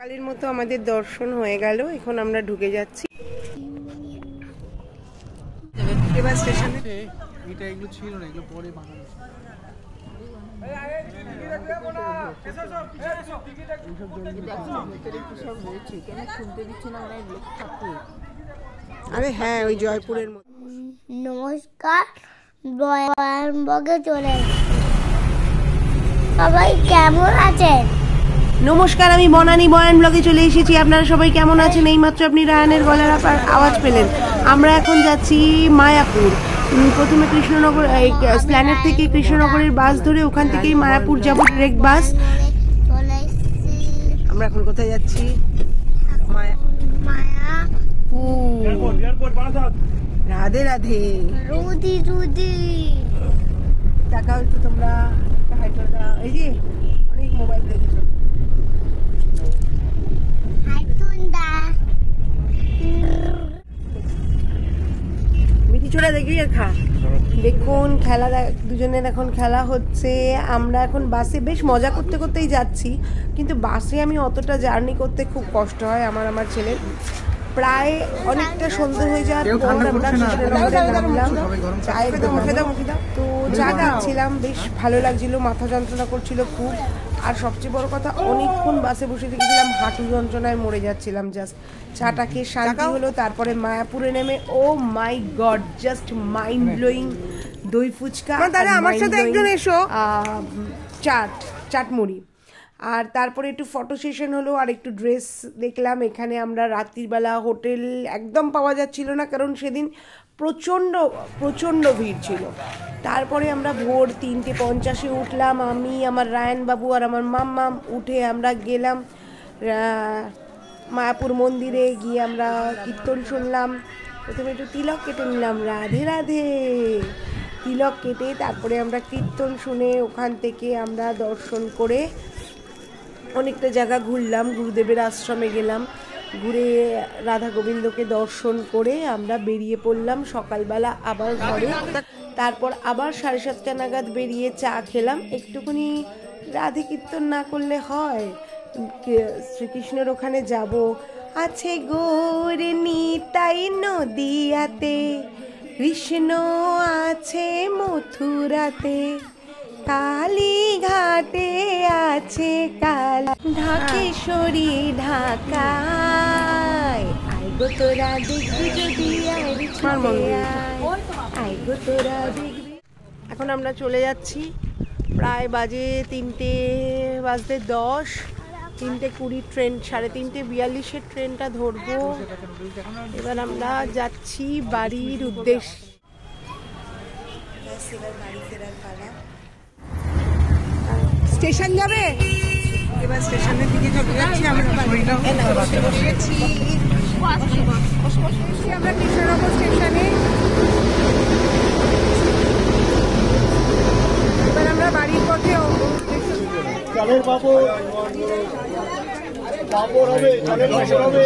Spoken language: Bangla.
কালের মতো আমাদের দর্শন হয়ে গেল। এখন আমরা ঢুকে যাচ্ছি এবার স্টেশনে। এটা এগুলো ছিল না, এগুলো পরে বানানো। আরে হ্যাঁ, ওই জয়পুরের মতো। নমস্কার, বয়ানবগে চলে সবাই কেমন আছেন? নমস্কার, আমি বনানী বয়ান ব্লগে চলে এসেছি। আপনারা সবাই কেমন আছেন? এইমাত্র আপনি রায়ানের গলার আওয়াজ পেলেন। আমরা এখন যাচ্ছি মায়াপুর। প্রথমে কৃষ্ণনগর স্প্ল্যানেড থেকে কৃষ্ণনগরের বাস ধরে ওখান থেকেই মায়াপুর যাব, ডিরেক্ট বাস। আমরা এখন কোথায় যাচ্ছি? রাধে রাধে। রুদি রুদি টাকা হয়তো তোমরা এই যে অনেক মোবাইল দেখেছো। মিটি ছোড়া দেখবি আর খা। দেখুন খেলা, দুজনের এখন খেলা হচ্ছে। আমরা এখন বাসে বেশ মজা করতে করতেই যাচ্ছি, কিন্তু বাসে আমি অতটা জার্নি করতে খুব কষ্ট হয় আমার ছেলের। প্রায় অনেকটা সন্ধ্যে হয়ে যাওয়ার পর আমরা কৃষ্ণনগরে নামলাম। তো চা খাচ্ছিলাম, বেশ ভালো লাগছিল, মাথা যন্ত্রণা করছিল খুব। আর সবচেয়ে বড় কথা, অনেকক্ষণ বাসে বসে থেকেছিলাম, হাঁটু যন্ত্রণায় মরে যাচ্ছিলাম। জাস্ট চাটা খেয়ে শান্তি হলো। তারপরে মায়াপুরে নেমে ও মাই গড, জাস্ট মাইন্ড ব্লোয়িং দই ফুচকা, আমার সাথে একজন এসো, চাটমুড়ি। আর তারপরে একটু ফটো সেশন হলো, আর একটু ড্রেস দেখলাম। এখানে আমরা রাত্রিবেলা হোটেল একদম পাওয়া যাচ্ছিল না, কারণ সেদিন প্রচণ্ড ভিড় ছিল। তারপরে আমরা ভোর 3:50 উঠলাম, আমি, আমার রায়ানবাবু আর আমার মাম্মাম। উঠে আমরা গেলাম মায়াপুর মন্দিরে। গিয়ে আমরা কীর্তন শুনলাম। প্রথমে একটু তিলক কেটে নিলাম, রাধে রাধে। তিলক কেটে তারপরে আমরা কীর্তন শুনে ওখান থেকে আমরা দর্শন করে অনেকটা জায়গা ঘুরলাম। গুরুদেবের আশ্রমে গেলাম, ঘুরে রাধা গোবিন্দকে দর্শন করে আমরা বেরিয়ে পড়লাম সকালবেলা আবার ঘরে। তারপর আবার 7:30 নাগাদ বেরিয়ে চা খেলাম। একটুখানি রাধে কীর্তন না করলে হয়? শ্রীকৃষ্ণের ওখানে যাব। আছে গৌর নিতাই নদিয়াতে, কৃষ্ণ আছে মথুরাতে, কালী ঘাটে আছে কাল, ঢাকেশ্বরী ঢাকায়, আইগো তোরা দেখবি যদি আইগো তোরা দেখবি। এখন আমরা চলে যাচ্ছি, প্রায় বাজে 3:10, 3:20 ট্রেন, 3:42 ট্রেনটা ধরবো। এবার আমরা যাচ্ছি বাড়ির উদ্দেশ্যে। এবার বাড়ি ফেরার পালা। স্টেশন যাবে, এবার স্টেশনের দিকে চলে যাচ্ছি। আমরা বসেছি আমরা কৃষ্ণনগর স্টেশনে। এবার আমরা বাড়ির পথে চালের পাপড় হবে, চালের পাপড় হবে।